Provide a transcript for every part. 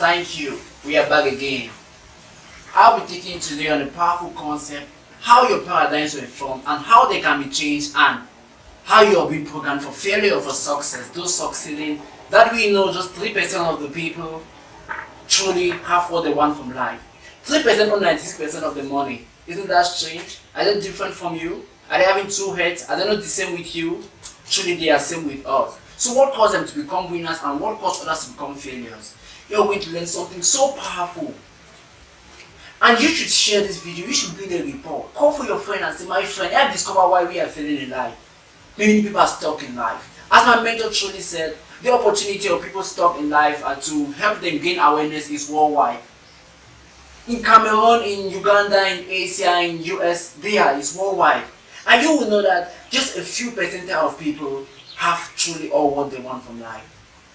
Thank you. We are back again. I'll be taking you today on a powerful concept, how your paradigms were formed and how they can be changed, and how you are being programmed for failure or for success. Those succeeding, that we know just 3% of the people truly have what they want from life. 3% or 96% of the money. Isn't that strange? Are they different from you? Are they having two heads? Are they not the same with you? Truly they are same with us. So what caused them to become winners and what caused others to become failures? You're going to learn something so powerful. And you should share this video. You should bring a report. Call for your friend and say, my friend, I have discovered why we are failing in life. Many people are stuck in life. As my mentor truly said, the opportunity of people stuck in life and to help them gain awareness is worldwide. In Cameroon, in Uganda, in Asia, in US, there is worldwide. And you will know that just a few percent of people have truly all what they want from life.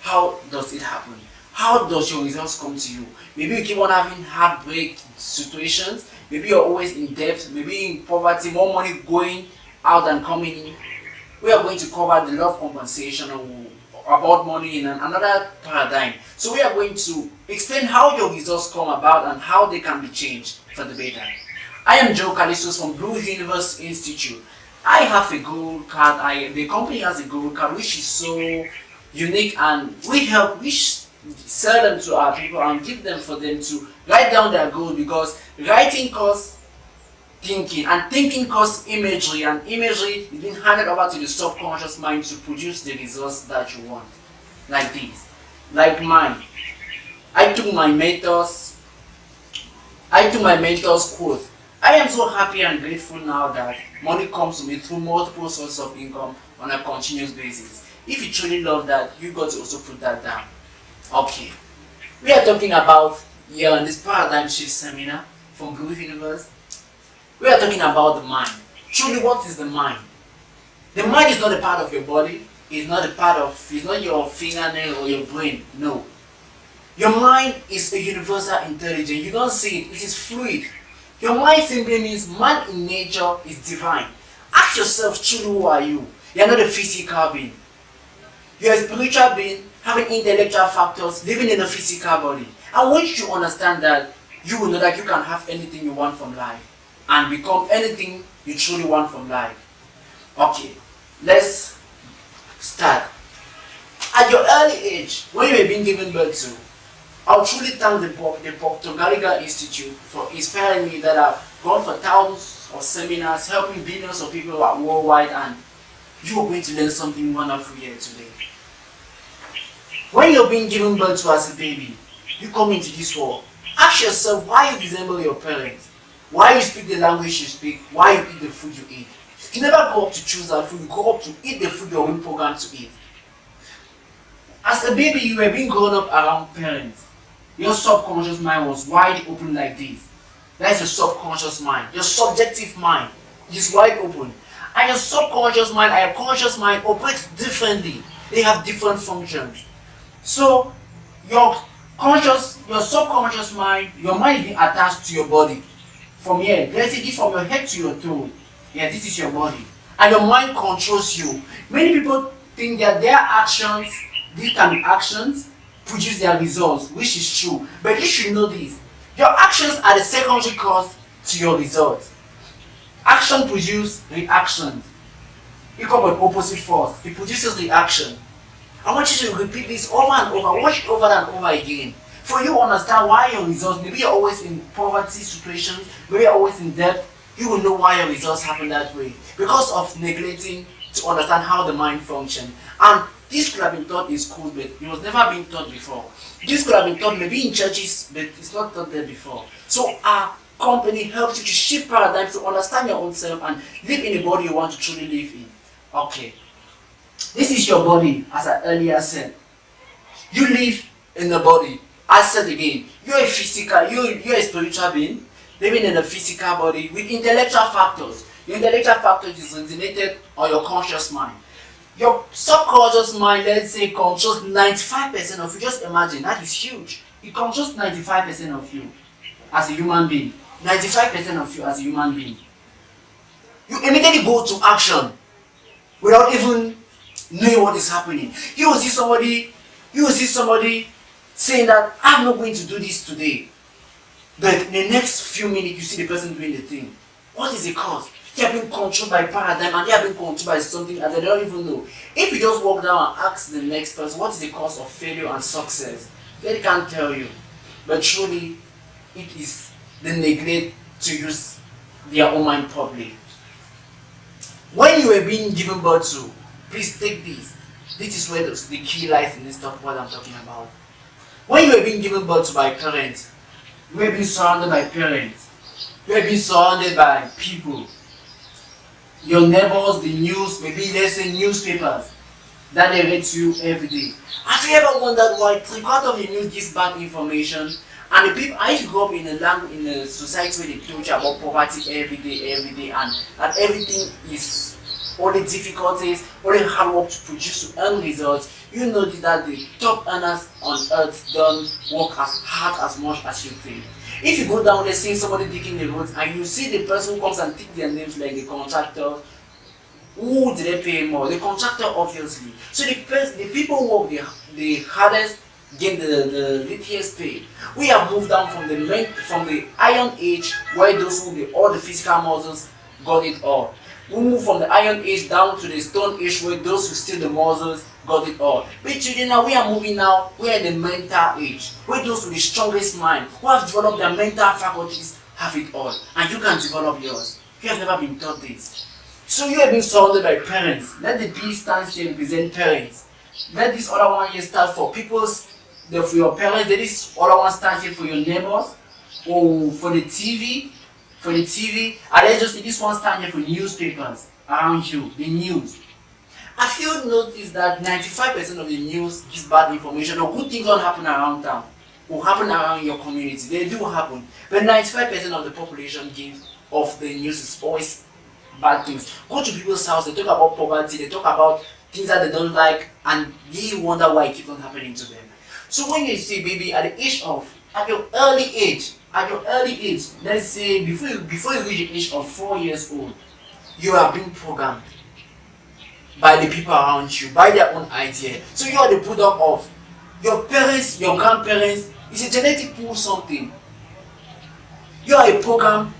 How does it happen? How does your results come to you? Maybe you keep on having heartbreak situations. Maybe you're always in debt. Maybe in poverty, more money going out than coming in. We are going to cover the love compensation about money in another paradigm. So we are going to explain how your results come about and how they can be changed for the better. I am Joe Callistus from Blue Universe Institute. I have a gold card. The company has a gold card which is so unique, and we sell them to our people and give them for them to write down their goals, because writing costs thinking and thinking costs imagery, and imagery is being handed over to the subconscious mind to produce the results that you want. Like this. Like mine. I took my mentor's quote. I am so happy and grateful now that money comes to me through multiple sources of income on a continuous basis. If you truly love that, you got to also put that down. Okay. We are talking about here in this paradigm shift seminar from Blue Universe. We are talking about the mind. Truly, what is the mind? The mind is not a part of your body. It's not your fingernail or your brain. No. Your mind is a universal intelligence. You don't see it. It is fluid. Your mind simply means man in nature is divine. Ask yourself, truly, who are you? You are not a physical being. You are a spiritual being having intellectual factors, living in a physical body. And once you understand that, you will know that you can have anything you want from life and become anything you truly want from life. Okay, let's start. At your early age, when you were being given birth to, I'll truly thank the Portugal Institute for inspiring me, that I've gone for thousands of seminars, helping billions of people worldwide, and you are going to learn something wonderful here today. When you're being given birth to as a baby, you come into this world. Ask yourself why you resemble your parents, why you speak the language you speak, why you eat the food you eat. You never go up to choose that food, you go up to eat the food you're being programmed to eat. As a baby, you were being grown up around parents. Your subconscious mind was wide open like this. That is your subconscious mind. Your subjective mind is wide open. And your subconscious mind and your conscious mind operate differently. They have different functions. So your subconscious mind, your mind is being attached to your body. From here, let's say this from your head to your toe. Yeah, this is your body. And your mind controls you. Many people think that their actions, these can be actions, produce their results, which is true. But you should know this. Your actions are the secondary cause to your results. Action produces reactions. Equal but opposite force. It produces reaction. I want you to repeat this over and over, watch it over and over again. For you to understand why your results, maybe you're always in poverty situations, maybe you're always in debt, you will know why your results happen that way. Because of neglecting to understand how the mind functions. And this could have been taught in schools, but it was never been taught before. This could have been taught maybe in churches, but it's not taught there before. So our company helps you to shift paradigms to understand your own self and live in the body you want to truly live in. Okay. This is your body, as I earlier said. You live in the body. I said again, you're a spiritual being, living in a physical body with intellectual factors. Your intellectual factors is originated on your conscious mind. Your subconscious mind, let's say, controls 95% of you. Just imagine, that is huge. It controls 95% of you as a human being. 95% of you as a human being. You immediately go to action without even knowing what is happening. You will see somebody saying that I'm not going to do this today. But in the next few minutes, you see the person doing the thing. What is the cause? They are being controlled by paradigm and they are being controlled by something that they don't even know. If you just walk down and ask the next person what is the cause of failure and success, they can't tell you. But truly, it is the neglect to use their own mind properly. When you are being given birth to, please take this. This is where the key lies in this talk, what I'm talking about. When you are being given birth to by parents, you are being surrounded by parents, you are being surrounded by people, your neighbors, the news, maybe let's say newspapers that they read to you every day. Have you ever wondered why 3/4 of the news gives bad information? And the people, if you grow up in a society where they teach you about poverty every day, and that everything is only difficulties, only hard work to produce to earn results, you notice that the top earners on earth don't work as hard as much as you think. If you go down there seeing somebody digging the roads and you see the person who comes and take their names like the contractor, who did they pay more? The contractor, obviously. So the people who work the hardest get the littlest pay. We have moved down from the iron age where those who all the physical muscles got it all. We move from the iron age down to the stone age where those who steal the muscles got it all. But today now we are moving now, we are in the mental age, where those with the strongest mind, who have developed their mental faculties, have it all. And you can develop yours. You have never been taught this. So you have been surrounded by parents. Let the P stand here represent parents. Let this other one here stand for for your parents. Let this other one stand here for your neighbors, or for the TV. And then just this one stand here for newspapers around you, the news. Have you noticed that 95% of the news gives bad information or good things don't happen around town or happen around your community? They do happen. But 95% of the population of the news is always bad things. Go to people's house, they talk about poverty, they talk about things that they don't like, and they wonder why it keeps on happening to them. So when you see baby at your early age, let's say before you reach the age of 4 years old, you are being programmed by the people around you, by their own idea. So you are the product of your parents, your grandparents. It's a genetic pool something. You are a program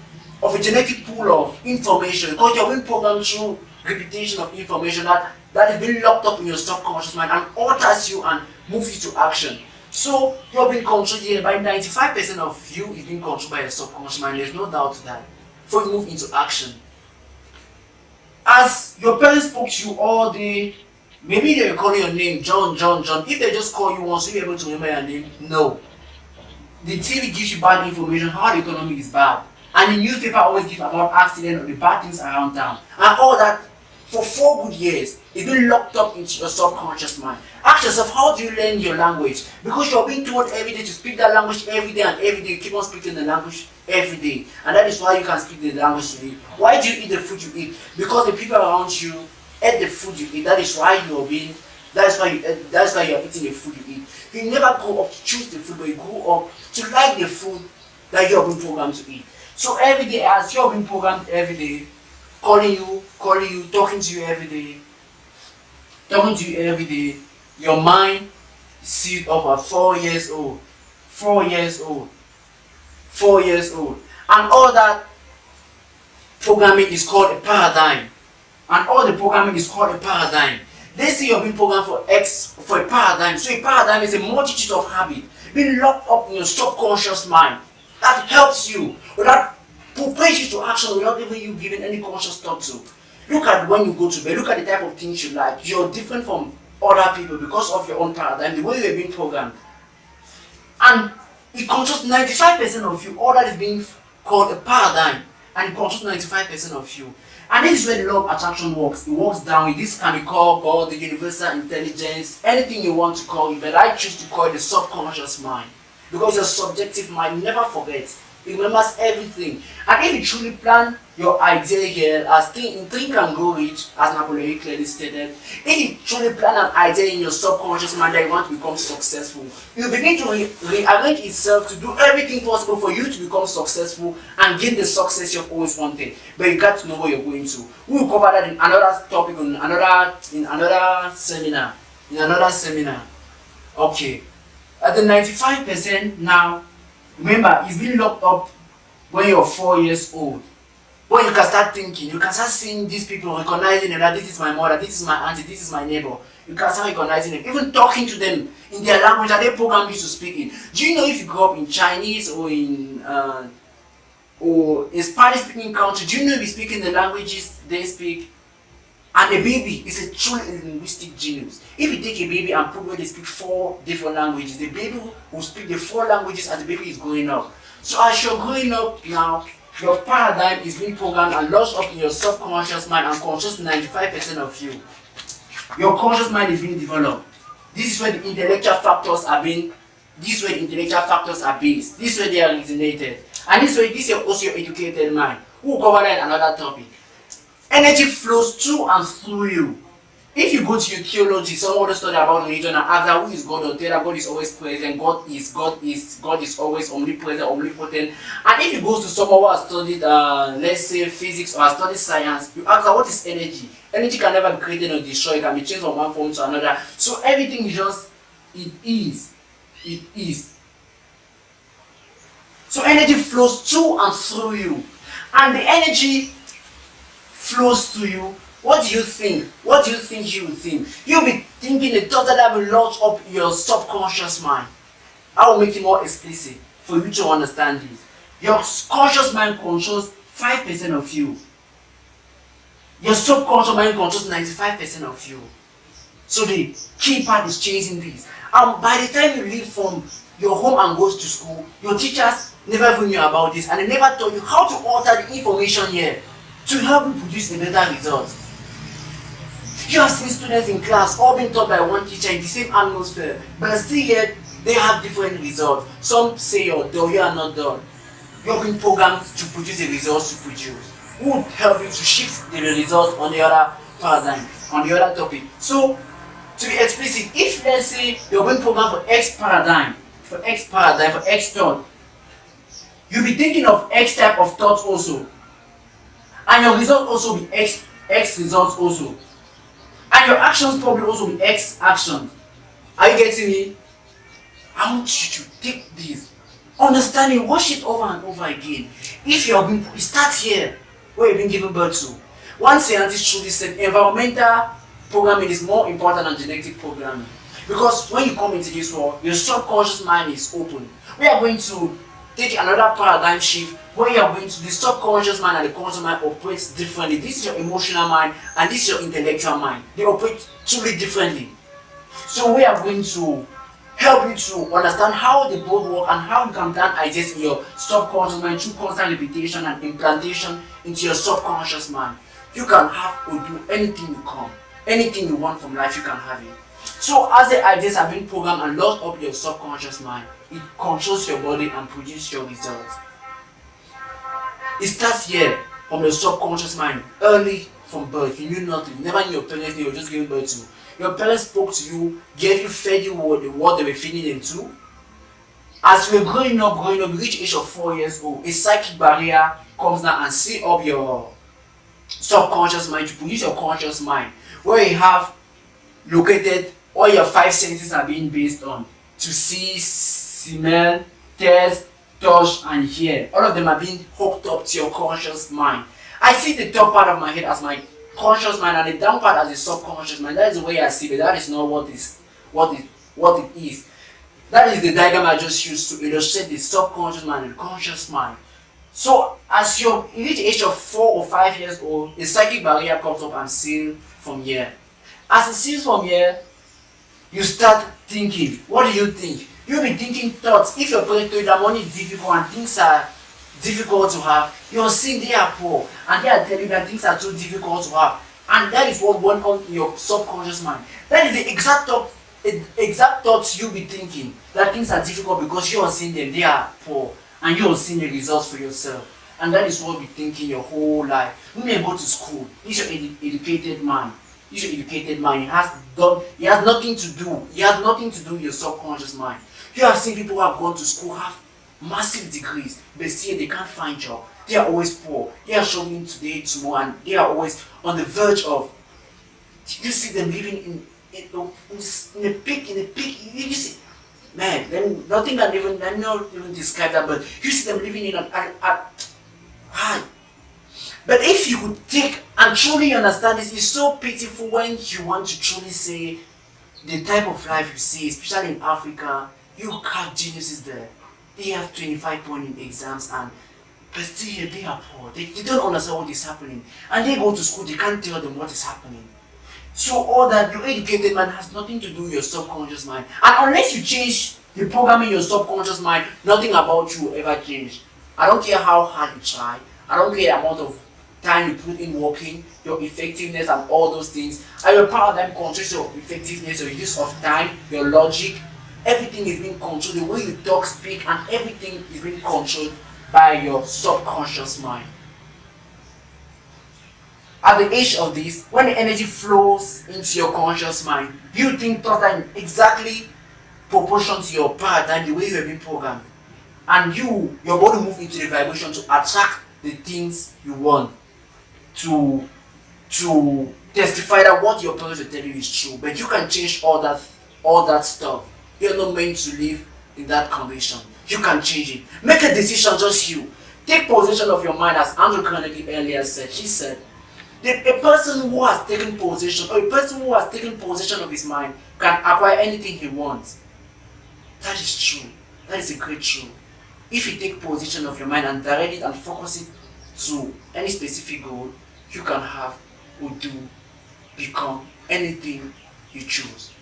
of a genetic pool of information because you're being programmed through repetition of information that is being locked up in your subconscious mind and alters you and moves you to action. So you're being controlled here by 95% of you is being controlled by your subconscious mind. There's no doubt to that. Before you move into action. As your parents spoke to you all day, maybe they will call your name, John. If they just call you once, will you be able to remember your name? No. The TV gives you bad information, how the economy is bad. And the newspaper always gives about accidents or the bad things around town. And all that for 4 good years is being locked up into your subconscious mind. Ask yourself, how do you learn your language? Because you're being told every day to speak that language every day and every day. You keep on speaking the language every day. And that is why you can speak the language today. Why do you eat the food you eat? Because the people around you eat the food you eat. That is why you're eating the food you eat. You never grow up to choose the food, but you grow up to like the food that you have been programmed to eat. So every day, as you have been programmed every day, calling you, talking to you every day, your mind sees up at 4 years old. And all that programming is called a paradigm. Let's say you're being programmed for a paradigm. So a paradigm is a multitude of habits being locked up in your subconscious mind that helps you, or that propels you to action without even you giving any conscious thought to. Look at when you go to bed, look at the type of things you like. You're different from other people because of your own paradigm, the way you are being programmed. And it controls 95% of you. All that is being called a paradigm, and it controls 95% of you. And this is where the law of attraction works. It works down. This can be called God, the universal intelligence, anything you want to call it, but I choose to call it the subconscious mind. Because your subjective mind never forgets. It remembers everything. And if you truly plan your idea here, as think and grow rich, as Napoleon clearly stated, if you truly plan an idea in your subconscious mind that you want to become successful, you begin to rearrange itself to do everything possible for you to become successful and gain the success you've always wanted. But you got to know where you're going to. We will cover that in another topic, in another seminar. Okay. At the 95% now, remember, it's been locked up when you're 4 years old. When you can start thinking, you can start seeing these people, recognizing them, that this is my mother, this is my auntie, this is my neighbor. You can start recognizing them, even talking to them in their language that they program you to speak in. Do you know if you grow up in Chinese or in a Spanish-speaking country, do you know if you speak in the languages they speak? And a baby is a truly linguistic genius. If you take a baby and program they speak 4 different languages, the baby will speak the 4 languages as the baby is growing up. So as you're growing up now, your paradigm is being programmed and lodged up in your subconscious mind and conscious 95% of you. Your conscious mind is being developed. This is where the intellectual factors are based. This is where they are originated. And this is also your educated mind. We'll cover that in another topic. Energy flows through and through you. If you go to your theology, someone will study about religion and ask that who is God, or tell that God is always present, God is always omnipresent, omnipotent. And if you go to someone who has studied, let's say physics or has studied science, you ask that what is energy? Energy can never be created or destroyed, it can be changed from one form to another. So everything is just, it is. So energy flows through and through you. And the energy flows to you. What do you think? What do you think you will think? You'll be thinking the thoughts that will launch up your subconscious mind. I will make it more explicit for you to understand this. Your conscious mind controls 5% of you. Your subconscious mind controls 95% of you. So the key part is changing this. And by the time you leave from your home and goes to school, your teachers never even knew about this and they never taught you how to alter the information here to help you produce a better result. You have seen students in class all being taught by one teacher in the same atmosphere, but still yet they have different results. Some say you're dull, you are not dull. You're being programmed to produce the results you produce. Who would help you to shift the result on the other paradigm, on the other topic? So, to be explicit, if let's say you're being programmed for X paradigm, for X thought, you'll be thinking of X type of thoughts also. And your result also be X results also. And your actions probably also be X actions. Are you getting me? I want you to take this, understand it, watch it over and over again. If you're being, it starts here, where you've been given birth to. One scientist truly said environmental programming is more important than genetic programming. Because when you come into this world, your subconscious mind is open. We are going to take another paradigm shift where you are going to the subconscious mind and the conscious mind operates differently. This is your emotional mind and this is your intellectual mind. They operate truly differently. So we are going to help you to understand how they both work and how you can plant ideas in your subconscious mind through constant repetition and implantation into your subconscious mind. You can have or do anything you come. Anything you want from life, you can have it. So as the ideas have been programmed and locked up your subconscious mind, it controls your body and produces your results. It starts here from your subconscious mind, early from birth. You knew nothing, you never knew your parents knew, you were just giving birth to. Your parents spoke to you, gave you, fed you what they were feeding them to. As you were growing up, you reach the age of 4 years old, a psychic barrier comes down and seal up your subconscious mind to produce your conscious mind, where you have located all your 5 senses are being based on. To see, smell, taste, touch, and hear. All of them are being hooked up to your conscious mind. I see the top part of my head as my conscious mind and the down part as the subconscious mind. That is the way I see it. That is not what it is. That is the diagram I just used to illustrate the subconscious mind and the conscious mind. So as you reach the age of 4 or 5 years old, a psychic barrier comes up and seals from here. As it seals from here, you start thinking. What do you think? You'll be thinking thoughts. If your parents told you that money is difficult and things are difficult to have, you're seeing they are poor and they are telling you that things are too difficult to have. And that is what went on in your subconscious mind. That is the exact thoughts you'll be thinking, that things are difficult because you are seeing them, they are poor, and you are seeing the results for yourself. And that is what you'll be thinking your whole life. When you go to school, it's your educated mind. It's your educated mind. It has nothing to do with your subconscious mind. You have seen people who have gone to school, have massive degrees, but still they can't find job. They are always poor. They are struggling today, tomorrow, and they are always on the verge of. You see them living in a peak. You see, Man, then nothing can even, let me not even describe that, but you see them living in high. But if you could take and truly understand this, it's so pitiful when you want to truly say the type of life you see, especially in Africa. You have geniuses there. They have 25 point in exams, and but still they are poor. They don't understand what is happening. And they go to school, they can't tell them what is happening. So all that your educated man has nothing to do with your subconscious mind. And unless you change the programming in your subconscious mind, nothing about you will ever change. I don't care how hard you try. I don't care the amount of time you put in working, your effectiveness and all those things. And your paradigm controls your effectiveness, your use of time, your logic. Everything is being controlled. The way you talk, speak, and everything is being controlled by your subconscious mind. At the age of this, when the energy flows into your conscious mind, you think thoughts are in exactly proportion to your paradigm, the way you have been programmed. And your body moves into the vibration to attract the things you want, to testify that what your parents will tell you is true. But you can change all that stuff. You're not meant to live in that condition. You can change it. Make a decision, just you. Take possession of your mind, as Andrew Carnegie earlier said. He said, a person who has taken possession, or a person who has taken possession of his mind can acquire anything he wants. That is true. That is a great truth. If you take possession of your mind and direct it and focus it to any specific goal, you can have or do, become anything you choose.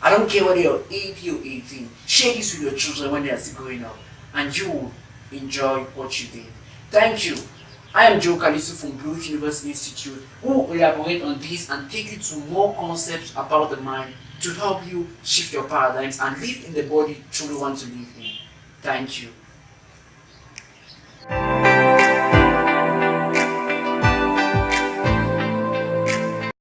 I don't care whether you're 80 or 18. Share this with your children when they are still growing up, and you will enjoy what you did. Thank you. I am Joe Callistus from Blue University Institute, who will elaborate on this and take you to more concepts about the mind to help you shift your paradigms and live in the body you truly want to live in. Thank you.